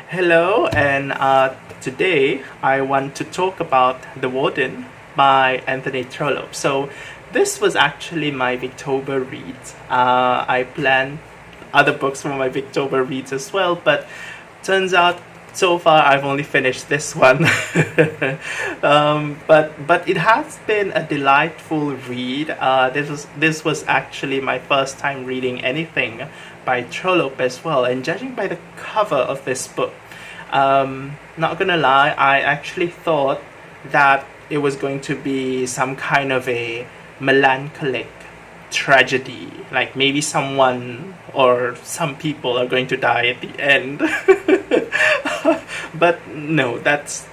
Hello, and today I want to talk about The Warden by Anthony Trollope. So, this was actually my Victober read. I planned other books for my Victober reads as well, but turns out so far I've only finished this one. But it has been a delightful read. This was actually my first time reading anything by Trollope as well, and judging by the cover of this book, not gonna lie, I actually thought that it was going to be some kind of a melancholic tragedy, like maybe someone or some people are going to die at the end. But no, that's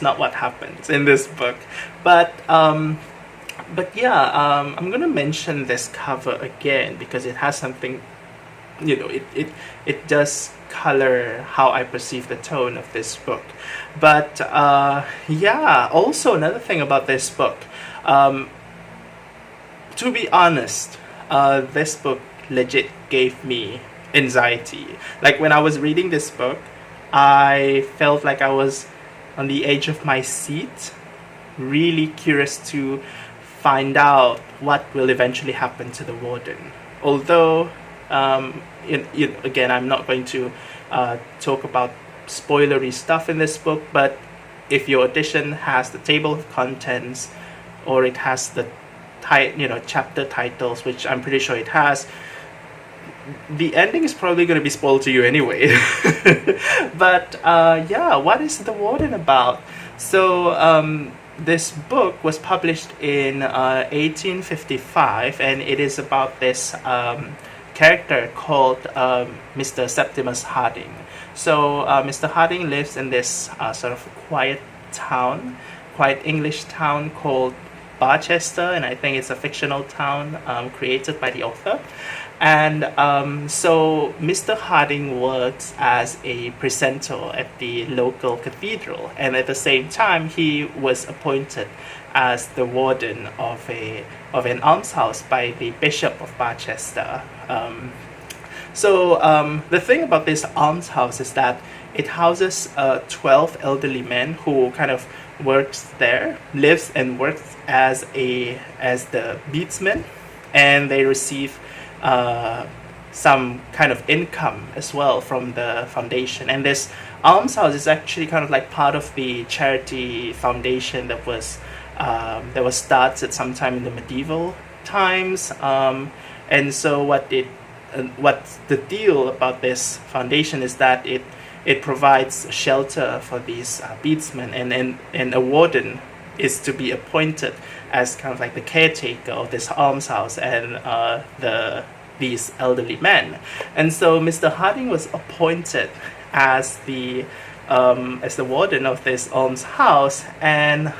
not what happens in this book. But yeah, I'm gonna mention this cover again because it has something, it does color how I perceive the tone of this book. But yeah, also another thing about this book, to be honest, this book legit gave me anxiety. Like when I was reading this book, I felt like I was on the edge of my seat, really curious to find out what will eventually happen to the warden. Although, again, I'm not going to talk about spoilery stuff in this book, but if your edition has the table of contents or it has the chapter titles, which I'm pretty sure it has, the ending is probably going to be spoiled to you anyway. But yeah, what is The Warden about? So this book was published in 1855, and it is about this character called Mr. Septimus Harding. So Mr. Harding lives in this sort of quiet English town called Barchester, and I think it's a fictional town created by the author. And so Mr. Harding works as a precentor at the local cathedral, and at the same time he was appointed as the warden of an almshouse by the Bishop of Barchester. So the thing about this almshouse is that it houses 12 elderly men who kind of lives and works as the beadsmen, and they receive some kind of income as well from the foundation. And this almshouse is actually kind of like part of the charity foundation that was started sometime in the medieval times. And so what's the deal about this foundation is that it provides shelter for these beadsmen, and a warden is to be appointed as kind of like the caretaker of this almshouse and these elderly men. And so Mr. Harding was appointed as the warden of this almshouse, and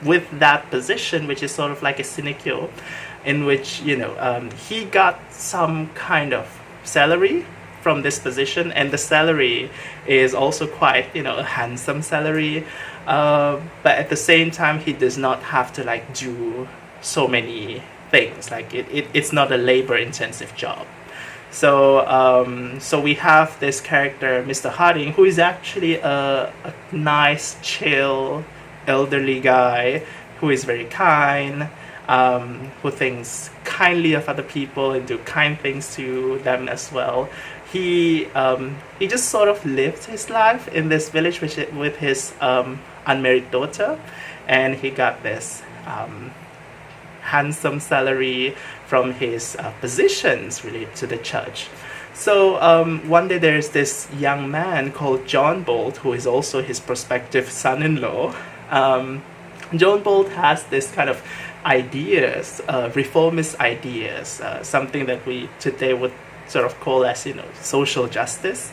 with that position, which is sort of like a sinecure, in which he got some kind of salary from this position, and the salary is also quite a handsome salary, but at the same time he does not have to do so many things. Like it's not a labor intensive job. So we have this character, Mr. Harding, who is actually a nice, chill, elderly guy who is very kind, who thinks kindly of other people and do kind things to them as well. He just sort of lived his life in this village with his unmarried daughter, and he got this handsome salary from his positions related to the church. So one day there's this young man called John Bolt, who is also his prospective son-in-law. John Bolt has this kind of ideas, reformist ideas, something that we today would sort of call as social justice.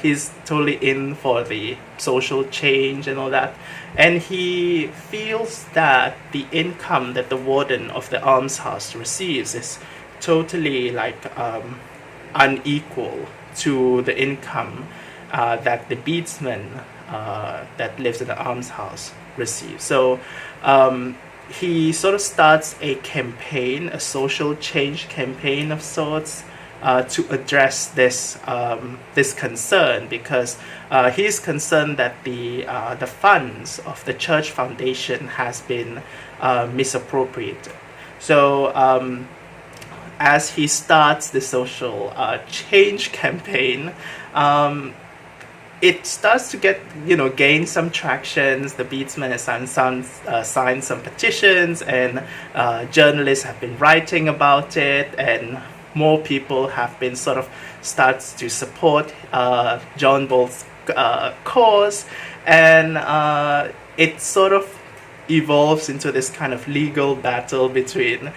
He's totally in for the social change and all that, and he feels that the income that the warden of the almshouse receives is totally unequal to the income that the beadsman that lives in the almshouse receives. So he sort of starts a campaign, a social change campaign of sorts, to address this concern, because he's concerned that the funds of the church foundation has been misappropriated. So as he starts the social change campaign, it starts to gain some tractions. The Beatsman has signed some petitions, and journalists have been writing about it, and more people have been starts to support John Bolt's cause, and it sort of evolves into this kind of legal battle between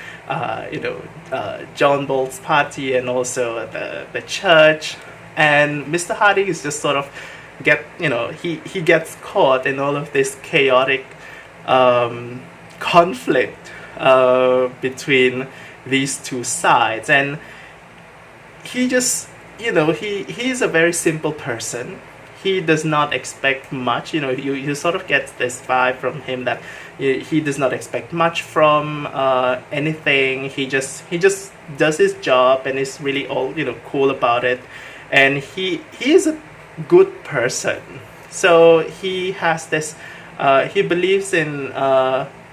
John Bolt's party and also the church. And Mr. Harding is just he gets caught in all of this chaotic conflict between these two sides, and he just he's a very simple person. He does not expect much. You sort of get this vibe from him that he does not expect much from anything. He just does his job and is really all cool about it. And he is a good person. So he has this. He believes in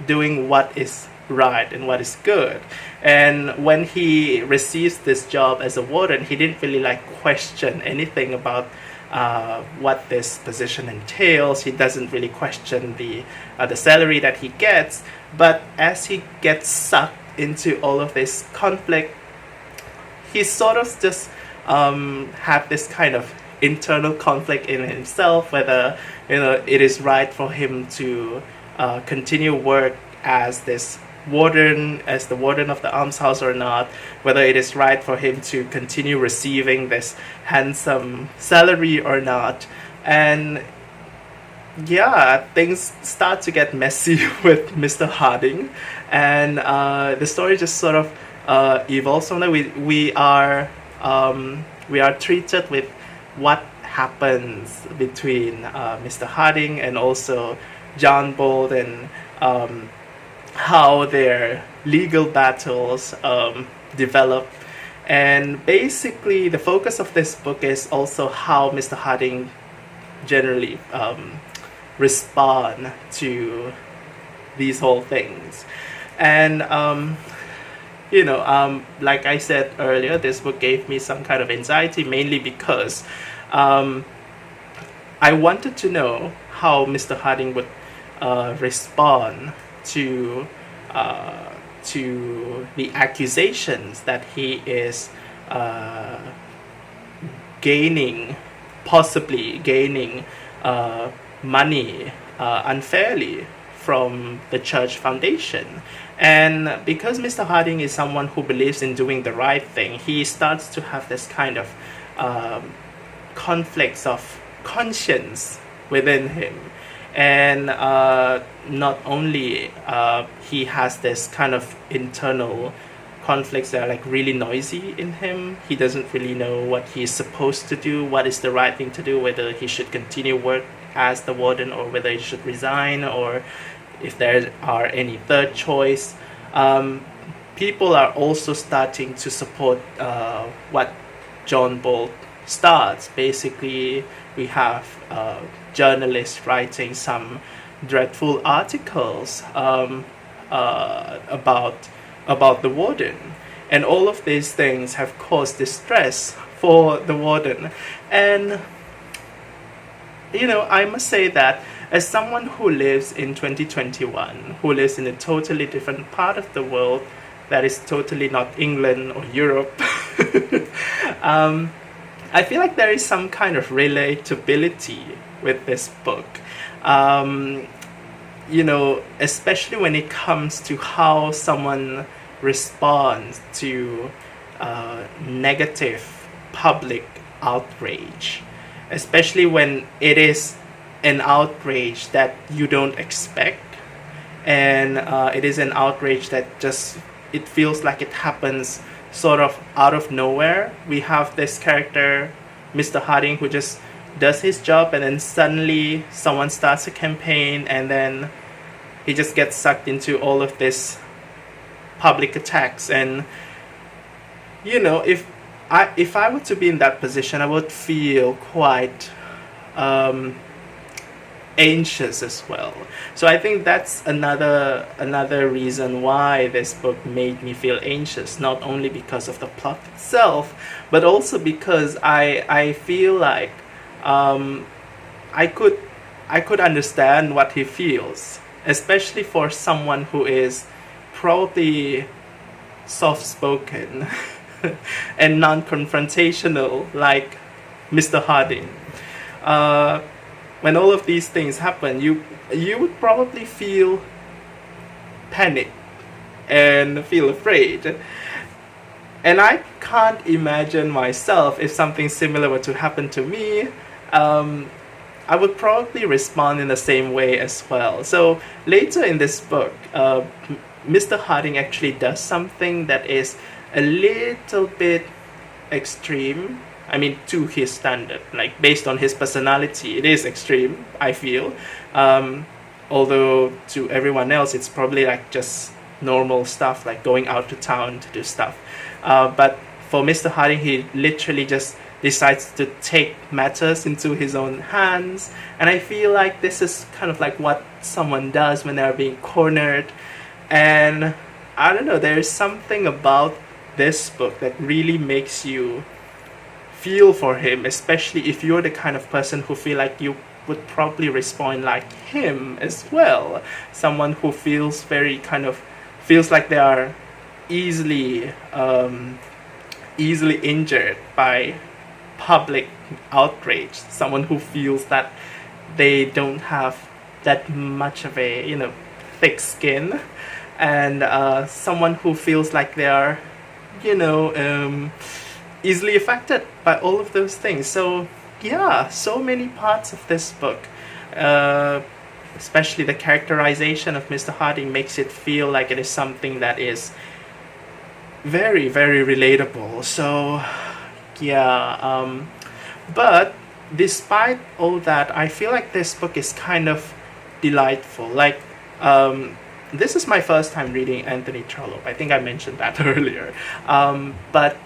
doing what is right and what is good. And when he receives this job as a warden, he didn't really question anything about what this position entails. He doesn't really question the salary that he gets. But as he gets sucked into all of this conflict, he sort of just have this kind of internal conflict in himself, whether it is right for him to continue work as the warden of the almshouse or not, whether it is right for him to continue receiving this handsome salary or not. And things start to get messy with Mr. Harding, and the story just sort of evolves from that. We are treated with what happens between Mr. Harding and also John Bolt, and how their legal battles develop. And basically the focus of this book is also how Mr. Harding generally respond to these whole things. And like I said earlier, this book gave me some kind of anxiety, mainly because I wanted to know how Mr. Harding would respond to the accusations that he is possibly gaining money unfairly from the church foundation. And because Mr. Harding is someone who believes in doing the right thing, he starts to have this kind of conflicts of conscience within him. And not only he has this kind of internal conflicts that are really noisy in him. He doesn't really know what he's supposed to do, what is the right thing to do, whether he should continue work as the warden or whether he should resign, or if there are any third choice. People are also starting to support what John Bolt starts. Basically, we have journalists writing some dreadful articles about the warden, and all of these things have caused distress for the warden. And I must say that as someone who lives in 2021, who lives in a totally different part of the world that is totally not England or Europe, I feel like there is some kind of relatability with this book. Especially when it comes to how someone responds to negative public outrage, especially when it is an outrage that you don't expect, and it is an outrage that it feels like it happens sort of out of nowhere. We have this character, Mr. Harding, who just does his job, and then suddenly someone starts a campaign, and then he just gets sucked into all of this public attacks. And if if I were to be in that position, I would feel quite anxious as well. So I think that's another reason why this book made me feel anxious, not only because of the plot itself, but also because I feel like I could understand what he feels, especially for someone who is probably soft-spoken and non-confrontational like Mr. Harding. When all of these things happen, you would probably feel panic and feel afraid. And I can't imagine myself if something similar were to happen to me. I would probably respond in the same way as well. So later in this book, Mr. Harding actually does something that is a little bit extreme. I mean, to his standard, like based on his personality, it is extreme, I feel. Although to everyone else, it's probably like just normal stuff, like going out to town to do stuff. But for Mr. Harding, he literally just decides to take matters into his own hands. And I feel like this is kind of like what someone does when they're being cornered. And I don't know, there's something about this book that really makes you feel for him, especially if you're the kind of person who feel like you would probably respond like him as well. Someone who feels feels like they are easily injured by public outrage. Someone who feels that they don't have that much of a thick skin, and someone who feels like they are easily affected by all of those things. So yeah, so many parts of this book, especially the characterization of Mr. Harding, makes it feel like it is something that is very, very relatable. So yeah, but despite all that, I feel like this book is kind of delightful. Like this is my first time reading Anthony Trollope. I think I mentioned that earlier. But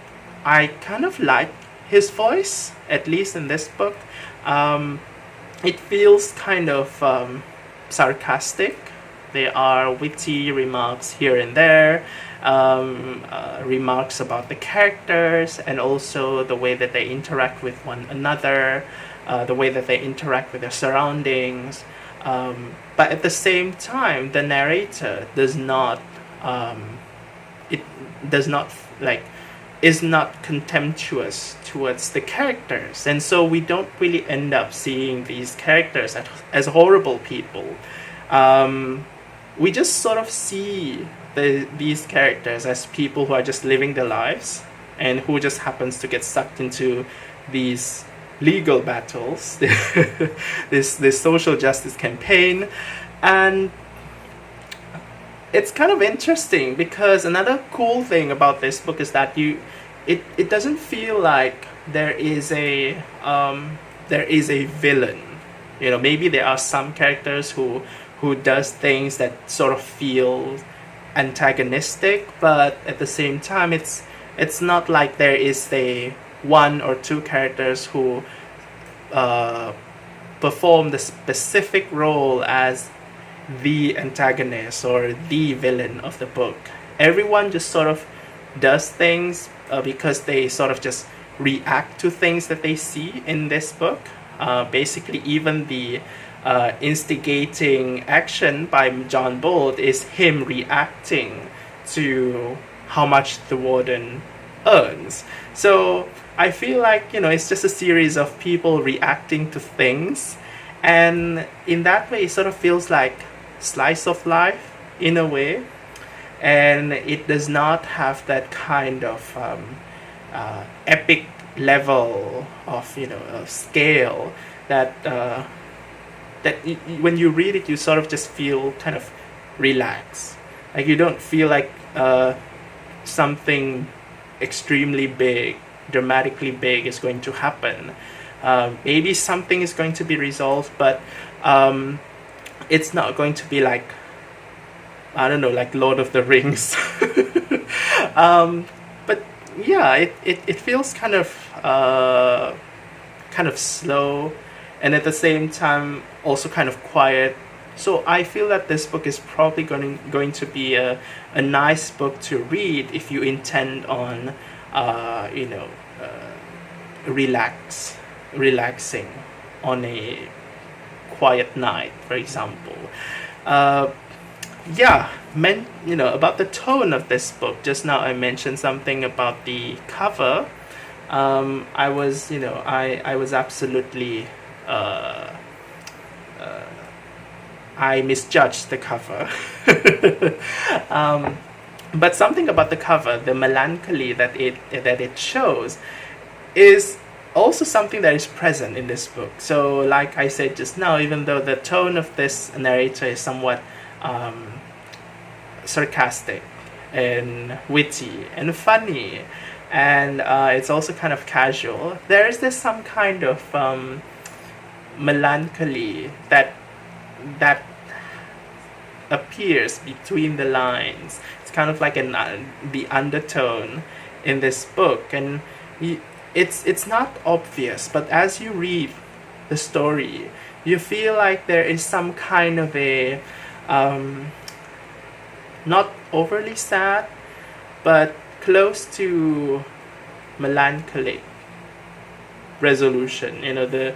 I kind of like his voice, at least in this book. It feels kind of sarcastic. There are witty remarks here and there, remarks about the characters, and also the way that they interact with one another, the way that they interact with their surroundings. But at the same time, the narrator is not contemptuous towards the characters, and so we don't really end up seeing these characters as horrible people. We just sort of see these characters as people who are just living their lives and who just happens to get sucked into these legal battles, this social justice campaign. And it's kind of interesting because another cool thing about this book is that it doesn't feel like there is a villain. Maybe there are some characters who does things that sort of feel antagonistic, but at the same time it's not like there is a one or two characters who perform the specific role as the antagonist or the villain of the book. Everyone just sort of does things because they sort of just react to things that they see in this book. Basically, even the instigating action by John Bold is him reacting to how much the Warden earns. So I feel like, it's just a series of people reacting to things, and in that way it sort of feels like slice of life in a way, and it does not have that kind of epic level of scale that when you read it you sort of just feel kind of relaxed. Like you don't feel like something extremely big, dramatically big is going to happen. Maybe something is going to be resolved, but it's not going to be like, I don't know, like Lord of the Rings. But yeah, it feels kind of slow, and at the same time also kind of quiet. So I feel that this book is probably going to be a nice book to read if you intend on you know, relaxing on a quiet night, for example. Yeah, you know, about the tone of this book. Just now I mentioned something about the cover. I was, you know, I was absolutely I misjudged the cover. But something about the cover, the melancholy that it shows, is also something that is present in this book. So, like I said just now, even though the tone of this narrator is somewhat sarcastic and witty and funny, and it's also kind of casual, there is this some kind of melancholy that appears between the lines. It's kind of like the undertone in this book, and it's not obvious, but as you read the story, you feel like there is some kind of a not overly sad, but close to melancholic resolution. You know, the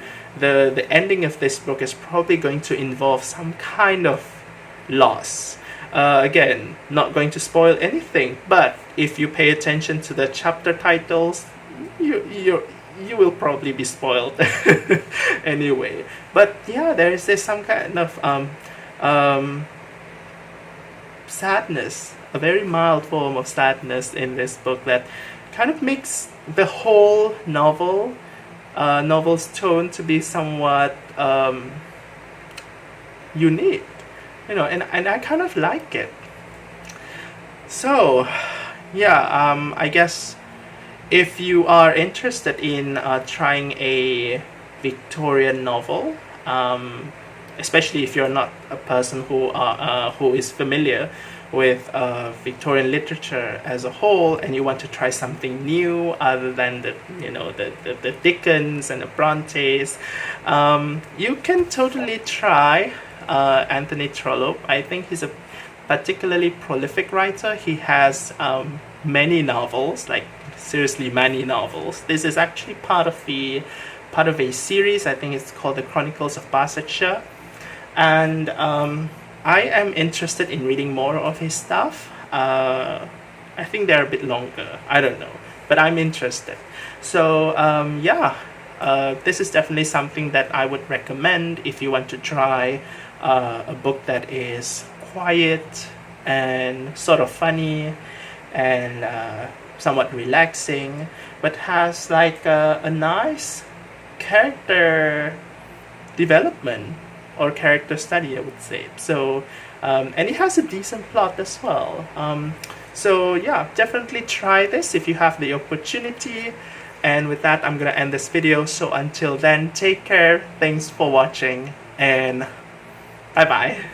ending of this book is probably going to involve some kind of loss. Again, not going to spoil anything, but if you pay attention to the chapter titles, you will probably be spoiled anyway. But yeah, there is this some kind of sadness, a very mild form of sadness in this book that kind of makes the whole novel's tone to be somewhat unique, you know, and I kind of like it. So yeah, I guess if you are interested in trying a Victorian novel, especially if you're not a person who is familiar with Victorian literature as a whole, and you want to try something new other than the Dickens and the Brontes, you can totally try Anthony Trollope. I think he's a particularly prolific writer. He has many novels, like seriously many novels. This is actually part of a series. I think it's called The Chronicles of Barsetshire, and I am interested in reading more of his stuff. I think they're a bit longer, I don't know, but I'm interested. So yeah, this is definitely something that I would recommend if you want to try a book that is quiet and sort of funny and somewhat relaxing, but has like a nice character development or character study, I would say. So and it has a decent plot as well. So yeah, definitely try this if you have the opportunity. And with that, I'm gonna end this video. So until then, take care, thanks for watching, and bye bye.